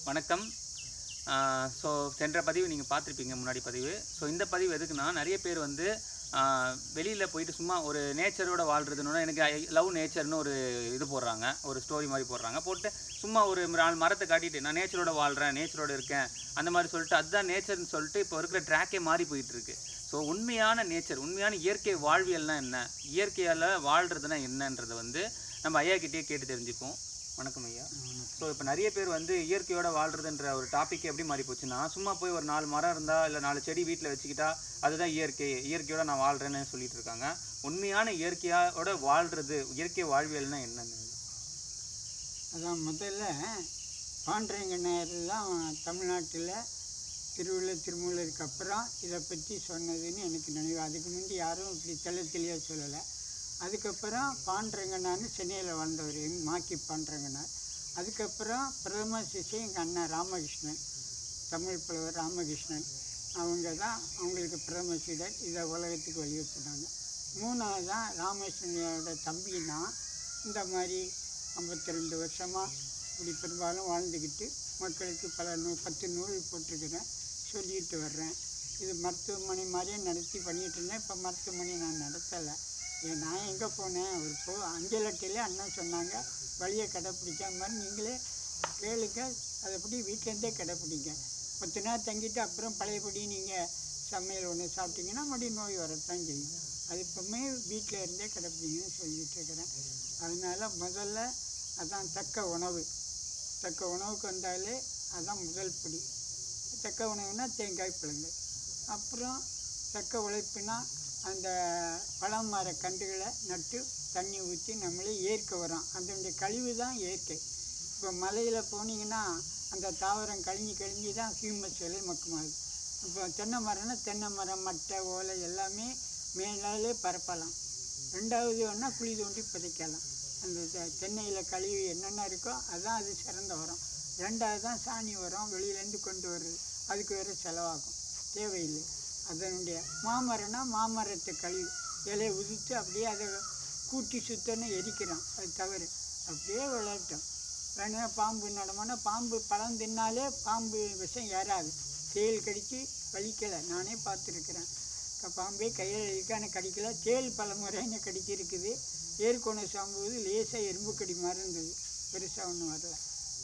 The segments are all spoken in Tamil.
வணக்கம். ஸோ சென்ற பதிவு நீங்கள் பார்த்துருப்பீங்க, முன்னாடி பதிவு. ஸோ இந்த பதிவு எதுக்குன்னா, நிறைய பேர் வந்து வெளியில் போயிட்டு சும்மா ஒரு நேச்சரோட வாழ்கிறதுன்னு எனக்கு லவ் நேச்சர்னு ஒரு இது போடுறாங்க, ஒரு ஸ்டோரி மாதிரி போடுறாங்க. போட்டு சும்மா ஒரு 4 மரத்தை காட்டிட்டு நான் நேச்சரோட வாழ்கிறேன், நேச்சரோட இருக்கேன் அந்த மாதிரி சொல்லிட்டு அதுதான் நேச்சர்னு சொல்லிட்டு இப்போ இருக்கிற ட்ராக்கே மாறி போயிட்டுருக்கு. ஸோ உண்மையான நேச்சர், உண்மையான இயற்கை வாழ்வியல்னால் என்ன, இயற்கையால் வாழ்கிறதுனா என்னன்றதை வந்து நம்ம ஐயா கிட்டேயே கேட்டு தெரிஞ்சுப்போம். வணக்கம் ஐயா. ஸோ இப்போ நிறைய பேர் வந்து இயற்கையோட வாழ்கிறதுன்ற ஒரு டாபிக் எப்படி மாறி போச்சுன்னா, சும்மா போய் ஒரு 4 மரம் இருந்தால் இல்லை 4 செடி வீட்டில் வச்சுக்கிட்டா அதுதான் இயற்கையோட நான் வாழ்கிறேன்னு சொல்லிட்டு இருக்காங்க. உண்மையான இயற்கையோட வாழ்கிறது, இயற்கை வாழ்வியல்னா என்னன்னு? அதான் முதல்ல பாண்டரங்கனார் தான் தமிழ்நாட்டில் திருமூலருக்கு அப்புறம் இதை பற்றி சொன்னதுன்னு எனக்கு நினைவு. அதுக்கு முந்தி யாரும் இப்படி தெளிவாக சொல்லலை. அதுக்கப்புறம் பாண்டரங்கனார்னு சென்னையில் வாழ்ந்தவர் மாக்கி பாண்டரங்கனார். அதுக்கப்புறம் பிரதம சிஷ்யன் எங்கள் அண்ணன் ராமகிருஷ்ணன், தமிழ் புலவர் ராமகிருஷ்ணன், அவங்க தான் அவங்களுக்கு பிரதம சீடர். இதை உலகத்துக்கு வலியுறுத்தினாங்க. மூணாவது தான் ராமகிருஷ்ணனோட தம்பின்னா இந்த மாதிரி 52 வருஷமாக இப்படி பெரும்பாலும் வாழ்ந்துக்கிட்டு மக்களுக்கு பல 10 நூல் போட்டிருக்கிறேன், சொல்லிட்டு வர்றேன். இது மருத்துவமனை மாதிரியே நடத்தி பண்ணிகிட்டு இருந்தேன். இப்போ மருத்துவமனை நான் நடத்தலை. நான் எங்கே போனேன், ஒரு அஞ்சலட்டையிலே அண்ணன் சொன்னாங்க, வழியை கடைப்பிடிச்ச மாதிரி நீங்களே கேளுங்க, அதைப்படி வீட்டிலேருந்தே கடைப்பிடிங்க. 10 நாள் தங்கிட்டு அப்புறம் பழையபடி நீங்கள் சமையல் ஒன்று சாப்பிட்டீங்கன்னா மறுபடியும் நோய் வரத்தான் செய்யும். அது இப்போவுமே வீட்டில் இருந்தே கடைப்பிடிங்கன்னு சொல்லிகிட்டு இருக்கிறேன். அதனால் முதல்ல அதான் தக்க உணவு. தக்க உணவுக்கு வந்தாலே அதுதான் முதல் படி. தக்க உணவுனா தேங்காய் பழங்கள். அப்புறம் தக்க உழைப்புனா அந்த பழம் மர கன்றுகளை நட்டு தண்ணி ஊற்றி நம்மளே இயற்கை வரோம். அதனுடைய கழிவு தான் இயற்கை. இப்போ மலையில் போனீங்கன்னா அந்த தாவரம் கழிஞ்சு தான் ஹியூமஸ் விலை மக்குமாகுது. இப்போ தென்னை மரம்னா தென்னை மரம் மட்டை ஓலை எல்லாமே மேலாலே பரப்பலாம். ரெண்டாவது ஒன்றா குழி தோண்டி புதைக்கலாம். அந்த தென்னையில் கழிவு என்னென்ன இருக்கோ அதுதான் அது சிறந்த உரம். ரெண்டாவது தான் சாணி உரம் வெளியிலேருந்து கொண்டு வருது, அதுக்கு வேறு செலவாகும், தேவையில்லை. அதனுடைய மாமரம்னா மாமரத்தை கழிவு இலையை உதித்து அப்படியே அதை கூட்டி சுத்தன்னு எரிக்கிறோம், அது தவறு. அப்படியே விளையாட்டோம். வேணுன்னா பாம்பு நடமானா பாம்பு பழம் தின்னாலே பாம்பு விஷம் ஏறாது. தேள் கடித்து வலிக்கலை, நானே பார்த்துருக்குறேன். பாம்பே கையில் இருக்கான கடிக்கலை, தேள் பல முறைன்னு கடிச்சிருக்குது. ஏற்கொண்டு சாம்புவது லேசாக எறும்பு கடி மாதிரி இருந்தது, பெருசாக ஒன்றும் வரல.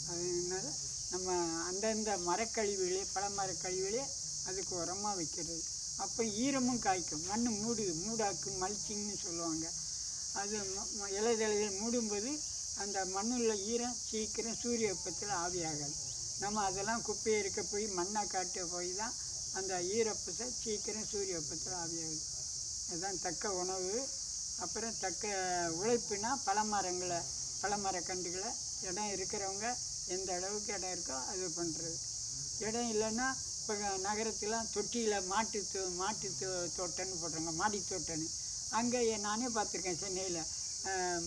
அதனால் நம்ம அந்தந்த மரக்கழிவுகளே பழமரக்கழிவுகளே அதுக்கு உரமாக வைக்கிறது. அப்போ ஈரமும் காய்க்கும், மண் மூடாக்கு மல்ச்சிங்னு சொல்லுவாங்க. அது இலைதழைகள் மூடும்போது அந்த மண்ணில் ஈரம் சீக்கிரம் சூரிய வெப்பத்தில் ஆவியாகாது. நம்ம அதெல்லாம் குப்பையை இருக்க போய் மண்ணை காட்ட போய் தான் அந்த ஈரப்பத்தை சீக்கிரம் சூரிய வெப்பத்தில் ஆவியாகுது. அதுதான் தக்க உணவு. அப்புறம் தக்க உழைப்புனா பழமரக்கன்றுகளை இடம் இருக்கிறவங்க எந்த அளவுக்கு இடம் இருக்கோ அது பண்ணுறது. இடம் இல்லைன்னா இப்போ நகரத்துலாம் தொட்டியில் மாட்டு தோட்டம்னு போடுறாங்க, மாடி தோட்டம்னு. அங்கே நானே பார்த்துருக்கேன், சென்னையில்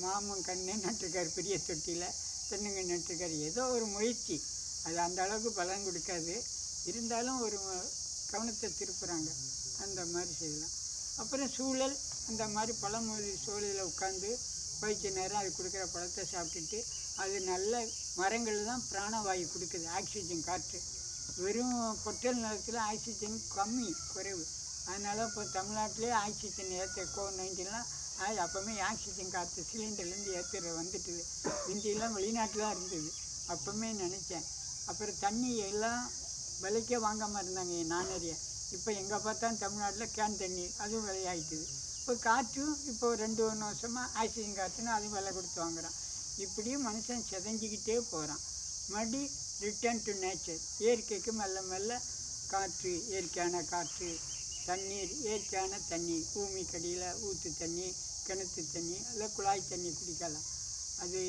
மாமன் கண்ணு நட்டுருக்காரு, பெரிய தொட்டியில் தென்னங்கன்று நட்டுருக்காரு. ஏதோ ஒரு முயற்சி, அது அந்த அளவுக்கு பலன் கொடுக்காது, இருந்தாலும் ஒரு கவனத்தை திருப்புறாங்க. அந்த மாதிரி செய்யலாம். அப்புறம் சூழல் அந்த மாதிரி பழமொழி சூழலில் உட்காந்து பயிற்சி நேரம் அது கொடுக்குற பழத்தை சாப்பிட்டுட்டு, அது நல்ல மரங்கள் தான் பிராணவாயு கொடுக்குது, ஆக்சிஜன் காற்று. வெறும் பொட்டல் நிலத்தில் ஆக்சிஜன் குறைவு. அதனால் இப்போ தமிழ்நாட்டிலே ஆக்சிஜன் கோவிட்-19லாம் அப்போவுமே ஆக்சிஜன் காற்று சிலிண்டர்லேருந்து வந்துட்டுது. இந்தியெல்லாம் வெளிநாட்டில் தான் இருந்தது, அப்போவுமே நினச்சேன். அப்புறம் தண்ணி எல்லாம் விலைக்கே வாங்காமல் இருந்தாங்க நானறிய. இப்போ எங்கே பார்த்தாலும் தமிழ்நாட்டில் கேன் தண்ணி அதுவும் விலையாகிட்டுது. இப்போ காற்றும் இப்போ 2-1 வருஷமாக ஆக்சிஜன் காற்றுன்னு அதுவும் விலை கொடுத்து வாங்குகிறான். இப்படியும் மனுஷன் செதஞ்சிக்கிட்டே போகிறான். மறுபடி ரிட்டர்ன் டு நேச்சர், இயற்கைக்கு மெல்ல மெல்ல காற்று, இயற்கையான காற்று, தண்ணீர், இயற்கையான தண்ணி, பூமி கடியில் ஊற்று தண்ணி, கிணத்து தண்ணி, இல்லை குழாய் தண்ணி குடிக்கலாம். அது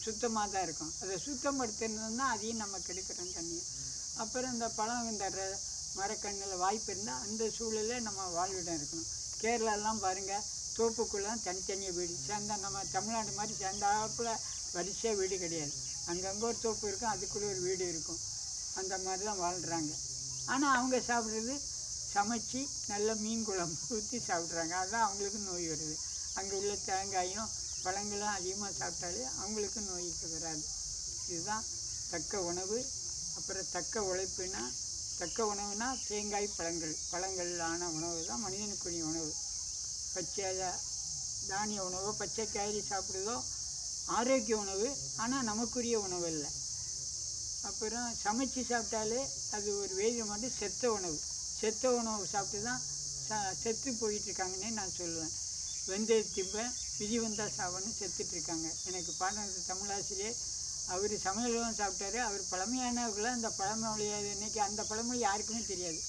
சுத்தமாக தான் இருக்கும். அதை சுத்தப்படுத்தினதுன்னா அதையும் நம்ம கெடுக்கிறோம் தண்ணியை. அப்புறம் இந்த பழம் இந்த மரக்கண்ணில் வாய்ப்பு இருந்தால் அந்த சூழலே நம்ம வாழ்விடம் இருக்கணும். கேரளாலாம் பாருங்கள், தோப்புக்குள்ளே தனித்தனியாக வீடு சேர்ந்தால் நம்ம தமிழ்நாடு மாதிரி சேர்ந்தாப்புல வரிசையாக வீடு கிடையாது. அங்கங்கே ஒரு தோப்பு இருக்கும், அதுக்குள்ளே ஒரு வீடு இருக்கும். அந்த மாதிரி தான் வாழ்கிறாங்க. ஆனால் அவங்க சாப்பிட்றது சமைச்சி நல்ல மீன் குழம்பு ஊற்றி சாப்பிட்றாங்க. அதுதான் அவங்களுக்கு நோய் வருது. அங்கே உள்ள தேங்காயும் பழங்களும் அதிகமாக சாப்பிட்டாலே அவங்களுக்கு நோய்க்கு வராது. இதுதான் தக்க உணவு. அப்புறம் தக்க உழைப்புனா, தக்க உணவுனா தேங்காய், பழங்களான உணவு தான் மனிதனுக்குரிய உணவு. பச்சை தானிய உணவோ பச்சை காய்கறி சாப்பிடுதோ ஆரோக்கிய உணவு, ஆனால் நமக்குரிய உணவு இல்லை. அப்புறம் சமைச்சு சாப்பிட்டாலே அது ஒரு வேதியம் வந்து செத்த உணவு சாப்பிட்டு தான் செத்து போயிட்டுருக்காங்கன்னே நான் சொல்லுவேன். வெந்தய திம்பேன் விதி வந்தால் சாவன்னு செத்துட்ருக்காங்க. எனக்கு பாடம் தமிழாசிரியர் அவர் சமையலும் சாப்பிட்டாரு. அவர் பழமையானவர்கள அந்த பழமொழியை இன்னைக்கு அந்த பழமொழி யாருக்குமே தெரியாது.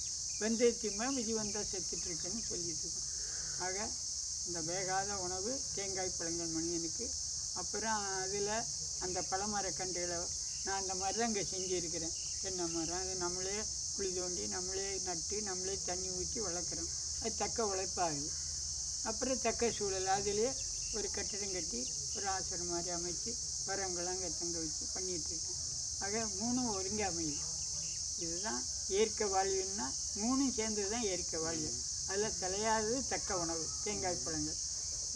வெந்தய திம்பேன் விதி வந்தால் செத்துட்ருக்குன்னு சொல்லிட்டுருக்கோம். ஆக இந்த வேகாத உணவு தேங்காய் பழங்கள் மனிதனுக்கு. அப்புறம் அதில் அந்த பழமரக்கன்றுகளை நான் அந்த மாதிரி தான் இங்கே செஞ்சுருக்கிறேன். தென்னை மரம் அது நம்மளே குழி தோண்டி நம்மளே நட்டு நம்மளே தண்ணி ஊற்றி வளர்க்குறோம். அது தக்க உழைப்பாகுது. அப்புறம் தக்க சூழல் அதிலே ஒரு கட்டிடம் கட்டி ஒரு ஆசிரம் மாதிரி அமைச்சு வரவங்களாம் அங்கே தங்க வச்சு பண்ணிகிட்ருக்கேன். ஆக மூணும் ஒருங்கே அமையுது. இதுதான் இயற்கை வாழ்வியல்னா மூணும் சேர்ந்தது தான் இயற்கை வாழ்வியல். அதில் தலையாதது தக்க உணவு தேங்காய் பழங்கள்.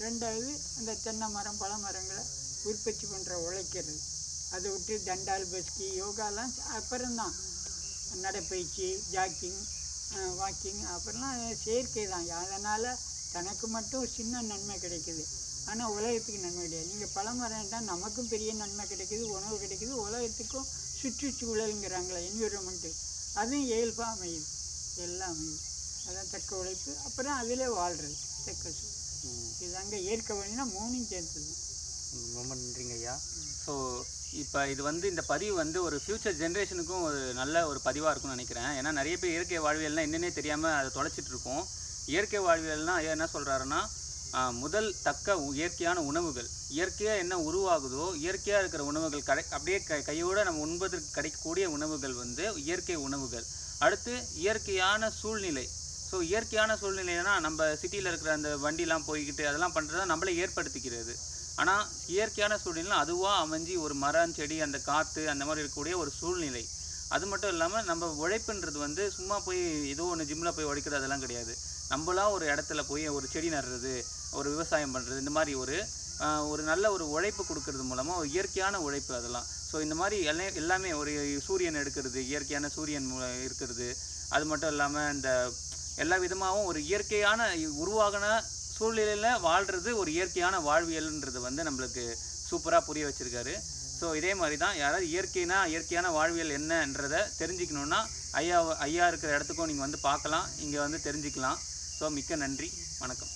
ரெண்டாவது அந்த தென்னை மரம் பழ மரங்களை உற்பத்தி பண்ணுற உழைக்கிறது. அதை விட்டு தண்டால் பஸ்கி யோகாலாம் அப்புறம்தான். நடைப்பயிற்சி வாக்கிங் அப்புறம்லாம் செயற்கை தான். அதனால் தனக்கு மட்டும் சின்ன நன்மை கிடைக்குது, ஆனால் உலகத்துக்கு நன்மை கிடையாது. நீங்கள் பழமரம்ட்டால் நமக்கும் பெரிய நன்மை கிடைக்குது, உணவு கிடைக்குது, உலகத்துக்கும் சுற்றுச்சூழலுங்கிறாங்களே என்விரான்மெண்ட்டு அதுவும் இயல்பாக அமையுது, எல்லாம் அமையுது. அதான் தக்க உழைப்பு. அப்புறம் அதிலே வாழ்கிறது தக்க சூழல். இதுதாங்க இயற்கை வழினா மூணும் சேர்த்துது. ரொம்ப நன்றிங்க ஐயா. ஸோ இப்போ இது வந்து இந்த பதிவு வந்து ஒரு ஃப்யூச்சர் ஜென்ரேஷனுக்கும் ஒரு நல்ல ஒரு பதிவாக இருக்கும்னு நினைக்கிறேன். ஏன்னா நிறைய பேர் இயற்கை வாழ்வியல்னால் என்னென்னே தெரியாமல் அதை தொலைச்சிட்டு இருக்கோம். இயற்கை வாழ்வியல்னால் ஐயா என்ன சொல்கிறாருன்னா, முதல் தக்க இயற்கையான உணவுகள், இயற்கையாக என்ன உருவாகுதோ இயற்கையாக இருக்கிற உணவுகள் அப்படியே கையோடு நம்ம உண்பதற்கு கிடைக்கக்கூடிய உணவுகள் வந்து இயற்கை உணவுகள். அடுத்து இயற்கையான சூழ்நிலை. ஸோ இயற்கையான சூழ்நிலைனா நம்ம சிட்டியில் இருக்கிற அந்த வண்டிலாம் போய்கிட்டு அதெல்லாம் பண்ணுறத நம்மளே ஏற்படுத்திக்கிறது. ஆனால் இயற்கையான சூழ்நிலை அதுவாக அமைஞ்சி ஒரு மரம் செடி அந்த காற்று அந்த மாதிரி இருக்கக்கூடிய ஒரு சூழ்நிலை. அது மட்டும் இல்லாமல் நம்ம உழைப்புன்றது வந்து சும்மா போய் ஏதோ ஒன்று ஜிம்மில் போய் உழைக்கிறது அதெல்லாம் கிடையாது. நம்மளாம் ஒரு இடத்துல போய் ஒரு செடி நடுறது, ஒரு விவசாயம் பண்ணுறது, இந்த மாதிரி ஒரு நல்ல ஒரு உழைப்பு கொடுக்கறது மூலமாக ஒரு இயற்கையான உழைப்பு அதெல்லாம். ஸோ இந்த மாதிரி எல்லாமே ஒரு சூரியன் எடுக்கிறது, இயற்கையான சூரியன் இருக்கிறது. அது மட்டும் இல்லாமல் இந்த எல்லா விதமாகவும் ஒரு இயற்கையான உருவாகின சூழ்நிலையில் வாழ்கிறது ஒரு இயற்கையான வாழ்வியல்ன்றது வந்து நம்மளுக்கு சூப்பராக புரிய வச்சுருக்காரு. ஸோ இதே மாதிரி தான் யாராவது இயற்கையான வாழ்வியல் என்னன்றதை தெரிஞ்சுக்கணுன்னா ஐயா இருக்கிற இடத்துக்கும் நீங்கள் வந்து பார்க்கலாம், இங்கே வந்து தெரிஞ்சுக்கலாம். ஸோ மிக்க நன்றி, வணக்கம்.